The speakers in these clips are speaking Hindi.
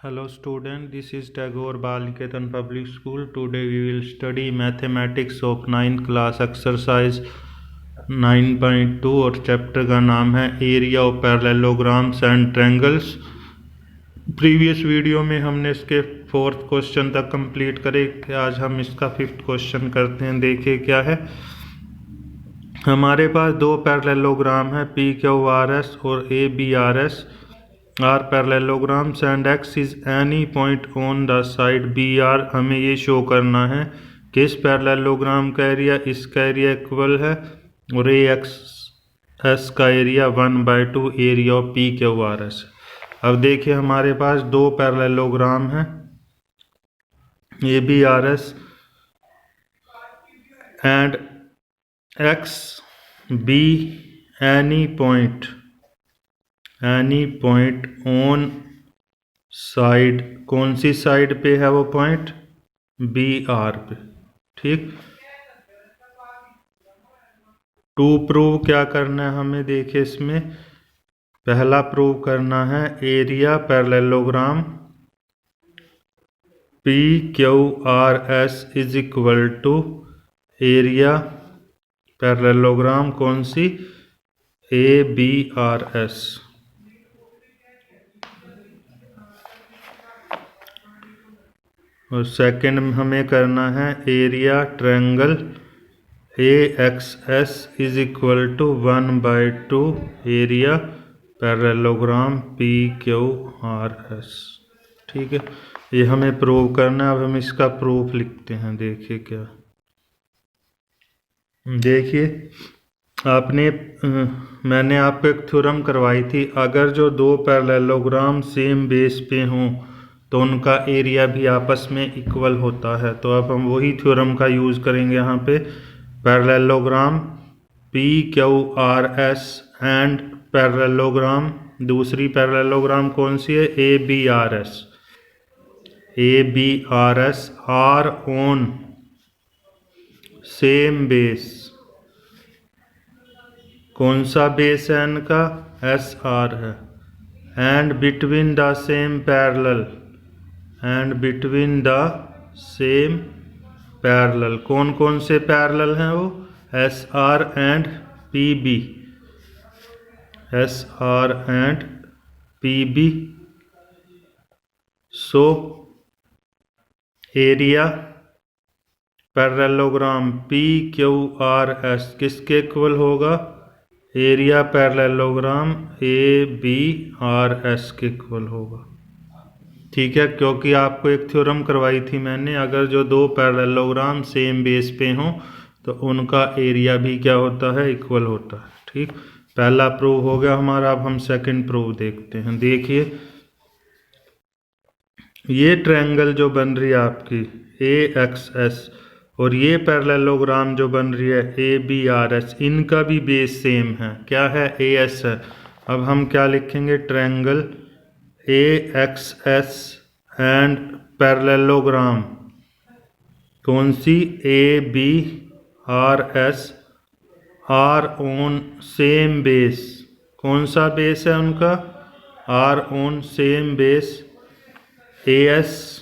Hello student, this is Tagore Baliketan Public School. Today we will study mathematics of 9th class exercise 9.2 और चैप्टर का नाम है area of parallelograms and triangles. Previous video में हमने इसके 4th क्वेश्चन तक कंप्लीट करे। आज हम इसका 5th क्वेश्चन करते हैं। देखिए क्या है। हमारे पास दो पैरेललोग्राम है PQRS और ABRS are parallelograms and x is any point on the side BR। हमें ये शो करना है कि इस पैरेललोग्राम का एरिया इसका एरिया इक्वल है और AXS का एरिया 1/2 एरिया ऑफ PQRS। अब देखिए हमारे पास दो पैरेललोग्राम हैं ABRS and x be any point on side. कौन सी साइड पे है वो पॉइंट? BR पे। ठीक। टू प्रूव क्या करना है हमें? देखिए इसमें पहला प्रूव करना है area parallelogram PQRS is equal to area parallelogram कौन सी? ABRS। और सेकंड हमें करना है area triangle AXS is equal to 1/2 area parallelogram PQRS। ठीक है, ये हमें प्रूव करना है। अब हम इसका प्रूफ लिखते हैं। देखिए क्या, देखिए मैंने आपको एक थ्योरम करवाई थी। अगर जो दो पैरेललोग्राम सेम बेस पे हों तो उनका एरिया भी आपस में इक्वल होता है। तो अब हम वही थ्योरम का यूज़ करेंगे यहाँ पे। पैरेललोग्राम PQRS एंड पैरेललोग्राम, दूसरी पैरेललोग्राम कौन सी है? ABRS। ABRS are on same base. कौन सा बेस है इनका? SR है। And between the same parallel, and between the same parallel. कौन कौन से पैरेलल हैं वो? SR and PB। SR and PB। So area parallelogram PQRS किसके इक्वल होगा? एरिया पैरेललोग्राम ABRS के इक्वल होगा। ठीक है, क्योंकि आपको एक थ्योरम करवाई थी मैंने। अगर जो दो पैरेललोग्राम सेम बेस पे हों तो उनका एरिया भी क्या होता है? इक्वल होता है। ठीक, पहला प्रूव हो गया हमारा। अब हम सेकंड प्रूव देखते हैं। देखिए ये ट्रायंगल जो बन रही है आपकी AXS और ये पैरेललोग्राम जो बन रही है ABRS, इनका भी बेस सेम है। क्या है? AS है। अब हम क्या लिखेंगे? ट्रायंगल AXS एंड पैरेललोग्राम कौन सी? ABRS are on same base. कौन सा बेस है उनका? Are on same base AS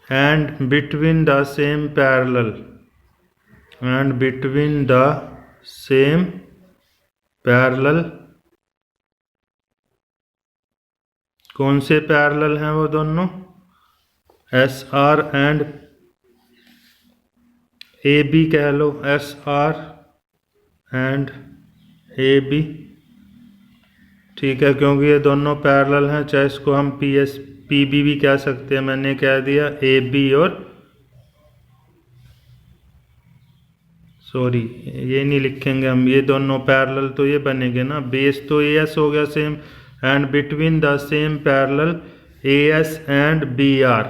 and between the same parallel, and between the same parallel. कौन से पैरेलल हैं वो दोनों? SR एंड AB कह लो। SR and AB। ठीक है, क्योंकि ये दोनों पैरेलल हैं। चाहे इसको हम PB भी कह सकते हैं। मैंने कह दिया AB और सॉरी ये नहीं लिखेंगे हम, ये दोनों पैरेलल तो ये बनेंगे ना। बेस तो AS हो गया same, and between the same parallel AS and BR।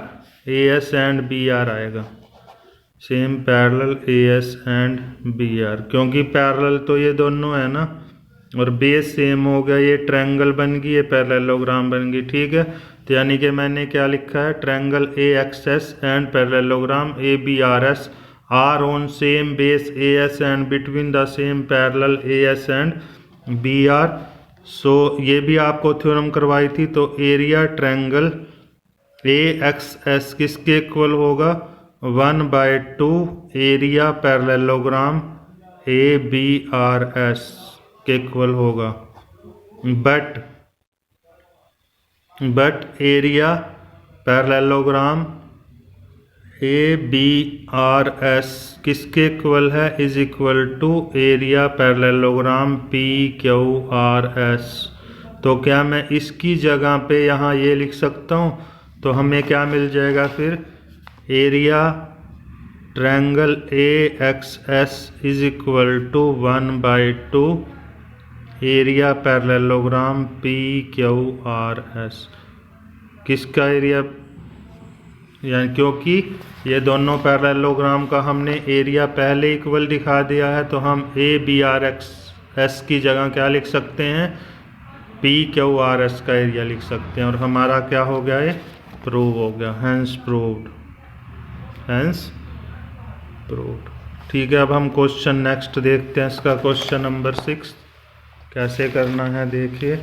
AS and BR आएगा। Same parallel AS and BR, क्योंकि पैरेलल तो ये दोनों है ना, और बेस सेम हो गया। ये ट्रायंगल बन गई, ये पैरेललोग्राम बन गई। ठीक है, तो यानी कि मैंने क्या लिखा है? Triangle AXS and parallelogram ABRS are on same base AS and between the same parallel AS and BR। So ये भी आपको थ्योरम करवाई थी। तो area triangle A X S किसके इक्वल होगा? 1/2 area parallelogram A B R S के इक्वल होगा। But area parallelogram A B R S किसके इक्वल है? Is equal to area parallelogram P Q R S. तो क्या मैं इसकी जगह पे यहाँ ये लिख सकता हूँ? तो हमें क्या मिल जाएगा फिर? Area triangle A X S is equal to 1/2 area parallelogram P Q R S. किसका एरिया? यानी क्योंकि ये दोनों पैरेललोग्राम का हमने एरिया पहले इक्वल दिखा दिया है, तो हम A B R X S की जगह क्या लिख सकते हैं? पी क्यू आर एस का एरिया लिख सकते हैं। और हमारा क्या हो गया? ये प्रूव हो गया। Hence proved, hence proved. ठीक है, अब हम क्वेश्चन नेक्स्ट देखते हैं। इसका क्वेश्चन नंबर 6 कैसे करना है देखिए।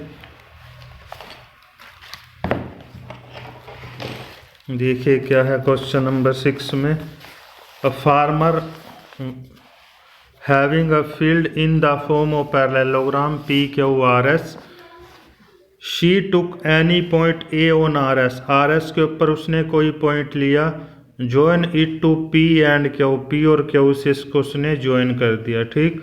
देखिए क्या है क्वेश्चन नंबर 6 में। A farmer having a field in the form of parallelogram P Q R S, she took any point A on R S. R S के ऊपर उसने कोई पॉइंट लिया, join it to P and Q. P और क्यू से इसको उसने ज्वाइन कर दिया। ठीक,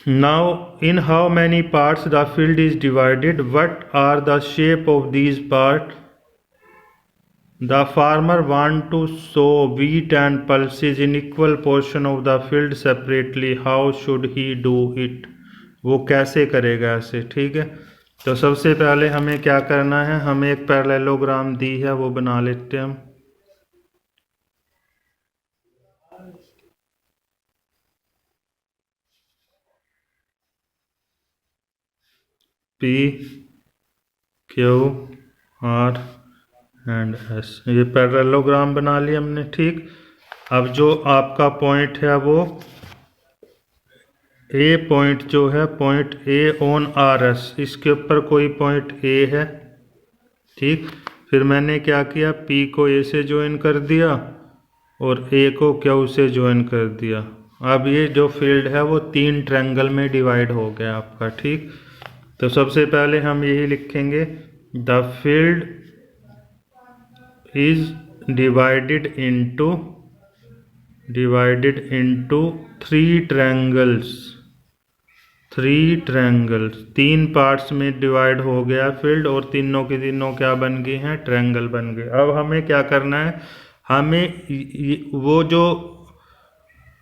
now in how many parts the field is divided, what are the shape of these part. The farmer want to sow wheat and pulses in equal portion of the field separately. How should he do it? वो कैसे करेगा ऐसे? ठीक है, तो सबसे पहले हमें क्या करना है? हमें एक पैरेललोग्राम दी है, वो बना लेते हैं हम। P Q are and S, ये पैरेललोग्राम बना लिया हमने। ठीक, अब जो आपका पॉइंट है वो ए पॉइंट जो है, point A on R S, इसके ऊपर कोई पॉइंट ए है। ठीक, फिर मैंने क्या किया? पी को ए से ज्वाइन कर दिया और ए को क्यू से ज्वाइन कर दिया। अब ये जो फील्ड है वो 3 ट्रायंगल में डिवाइड हो गया आपका। ठीक, तो सबसे पहले हम यही लिखेंगे, the field is divided into 3 triangles। 3 parts में डिवाइड हो गया फील्ड, और तीनों के तीनों क्या बन गए हैं? ट्रायंगल बन गए। अब हमें क्या करना है? हमें वो जो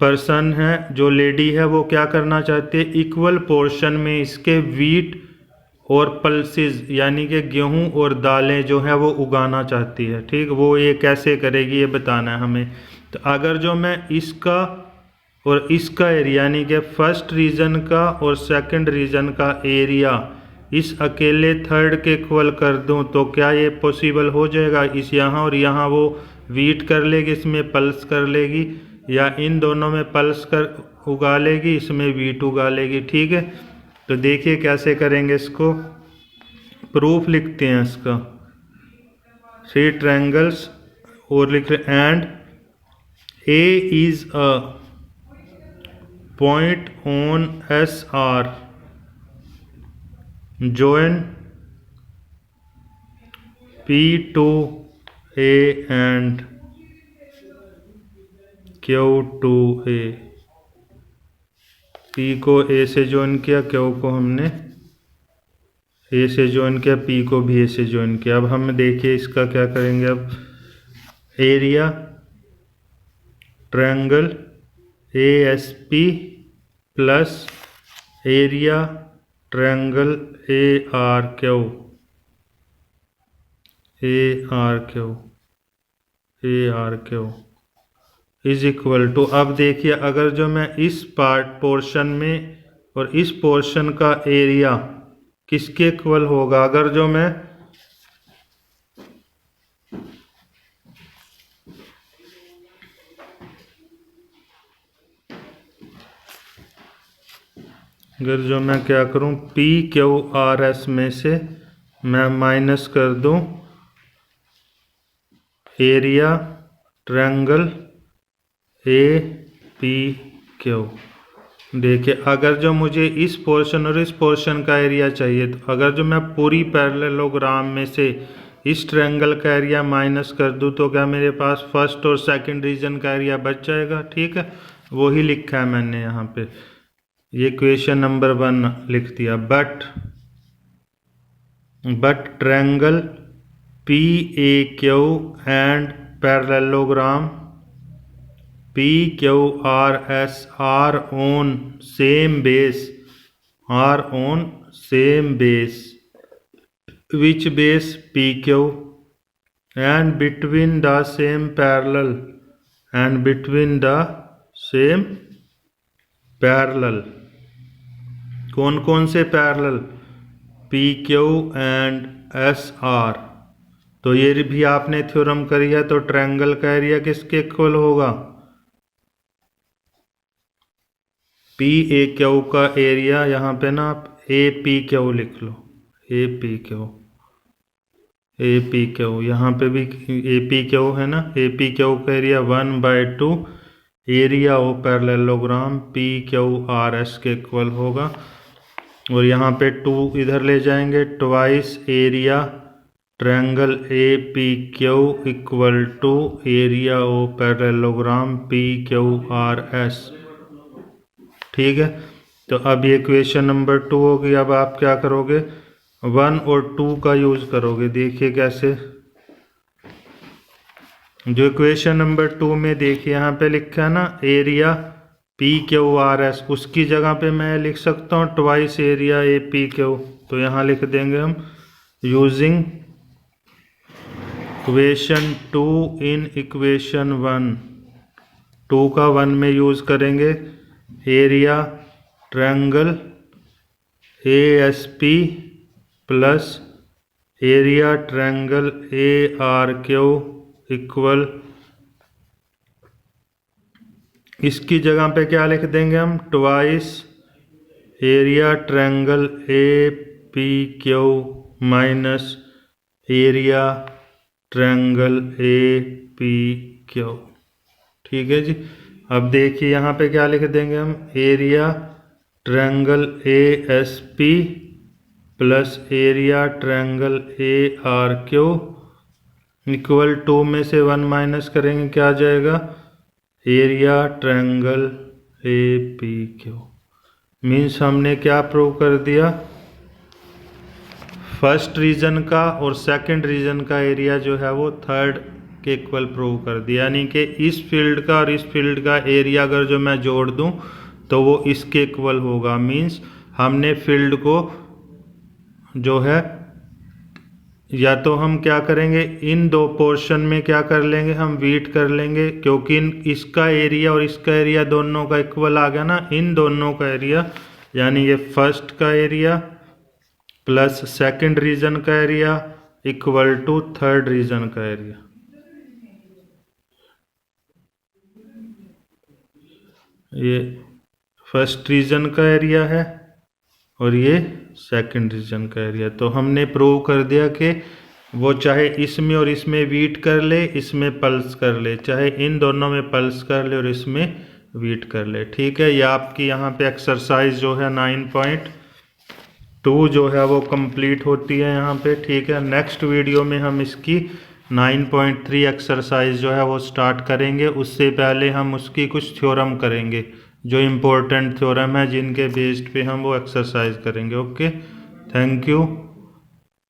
पर्सन है, जो लेडी है, वो क्या करना चाहती है? इक्वल पोर्शन में इसके वीट और पल्सेस यानी कि गेहूं और दालें जो है वो उगाना चाहती है। ठीक, वो ये कैसे करेगी ये बताना है हमें। तो अगर जो मैं इसका और इसका एरिया यानी कि फर्स्ट रीजन का और सेकंड रीजन का एरिया इस अकेले थर्ड के इक्वल कर दूं, तो क्या ये पॉसिबल हो जाएगा? इस यहाँ और यहाँ वो वीट कर लेगी, इसमें पल्स कर लेगी, या इन दोनों में पल्स कर उगा लेगी, इसमें वीट उगा लेगी। ठीक है, तो देखिए कैसे करेंगे इसको। प्रूफ लिखते हैं इसका। 3 ट्रायंगल्स और लिख रहे, and A is a point on S R, join P to A and Q to A। P को A से ज्वाइन किया, Q को हमने A से ज्वाइन किया, P को भी A से ज्वाइन किया। अब हम देखिए इसका क्या करेंगे। अब area triangle ASP plus area triangle ARQ is equal to, अब देखिए अगर जो मैं इस पोर्शन में और इस पोर्शन का एरिया किसके इक्वल होगा, अगर जो मैं अगर जो मैं क्या करूं, पी क्यू आर एस में से मैं माइनस कर दूं area triangle A P Q. देखिए अगर जो मुझे इस पोर्शन और इस पोर्शन का एरिया चाहिए, तो अगर जो मैं पूरी पैरेललोग्राम में से इस ट्रायंगल का एरिया माइनस कर दूं तो क्या मेरे पास फर्स्ट और सेकंड रीजन का एरिया बच जाएगा। ठीक है, वही लिखा है मैंने यहाँ पे, ये क्वेश्चन नंबर 1 लिख दिया। But triangle P A Q and parallelogram P Q R S are on same base which base PQ and between the same parallel कौन कौन से पैरेलल, PQ एंड SR। तो ये भी आपने थ्योरम करी है, तो ट्रायंगल का एरिया किसके इक्वल होगा, PAQ का एरिया। यहाँ पे ना आप APQ लिख लो, APQ यहाँ पे भी APQ है ना, APQ का area 1/2 area of parallelogram PQRS के इक्वल होगा। और यहाँ पे 2 इधर ले जाएंगे, twice area triangle APQ equal to area of parallelogram PQRS। ठीक है, तो अब ये क्वेश्चन नंबर 2 होगी। अब आप क्या करोगे, 1 और 2 का यूज करोगे। देखिए कैसे, जो क्वेश्चन नंबर 2 में देखिए यहाँ पे लिखा है ना एरिया PQRS, उसकी जगह पे मैं लिख सकता हूँ ट्वाइस एरिया APQ। तो यहाँ लिख देंगे हम यूजिंग इक्वेशन 2 इन इक्वेशन 1, 2 का 1 में यूज करेंगे area triangle ASP plus area triangle ARQ equal, इसकी जगह पे क्या लिख देंगे हम, twice area triangle APQ minus area triangle APQ। ठीक है जी, अब देखिए यहाँ पे क्या लिख देंगे हम, area triangle ASP plus area triangle ARQ equal 2 में से 1 माइनस करेंगे, क्या आ जाएगा, एरिया ट्रायंगल APQ। मीन्स हमने क्या प्रूव कर दिया, फर्स्ट रीजन का और सेकंड रीजन का एरिया जो है वो थर्ड के इक्वल प्रूव कर दिया। यानी कि इस फील्ड का और इस फील्ड का एरिया अगर जो मैं जोड़ दूं तो वो इसके इक्वल होगा। मीन्स हमने फील्ड को जो है, या तो हम क्या करेंगे, इन 2 पोर्शन में क्या कर लेंगे, हम वीट कर लेंगे, क्योंकि इसका एरिया और इसका एरिया दोनों का इक्वल आ गया ना, इन दोनों का एरिया, यानी ये फर्स्ट का एरिया प्लस सेकंड रीजन का area equal to third region का एरिया। ये फर्स्ट रीजन का एरिया है और ये सेकंड रीजन का एरिया। तो हमने प्रूव कर दिया कि वो चाहे इसमें और इसमें वीट कर ले, इसमें पल्स कर ले, चाहे इन दोनों में पल्स कर ले और इसमें वीट कर ले। ठीक है, ये आपकी यहाँ पे एक्सरसाइज जो है 9.2 जो है वो कंप्लीट होती है यहाँ पे। ठीक है, नेक्स्ट वीडियो में हम इसकी 9.3 एक्सरसाइज जो है वो स्टार्ट करेंगे। उससे पहले हम उसकी कुछ थ्योरम करेंगे, जो इम्पोर्टेंट थ्योरम है जिनके बेस्ड पे हम वो एक्सरसाइज करेंगे। Okay, thank you.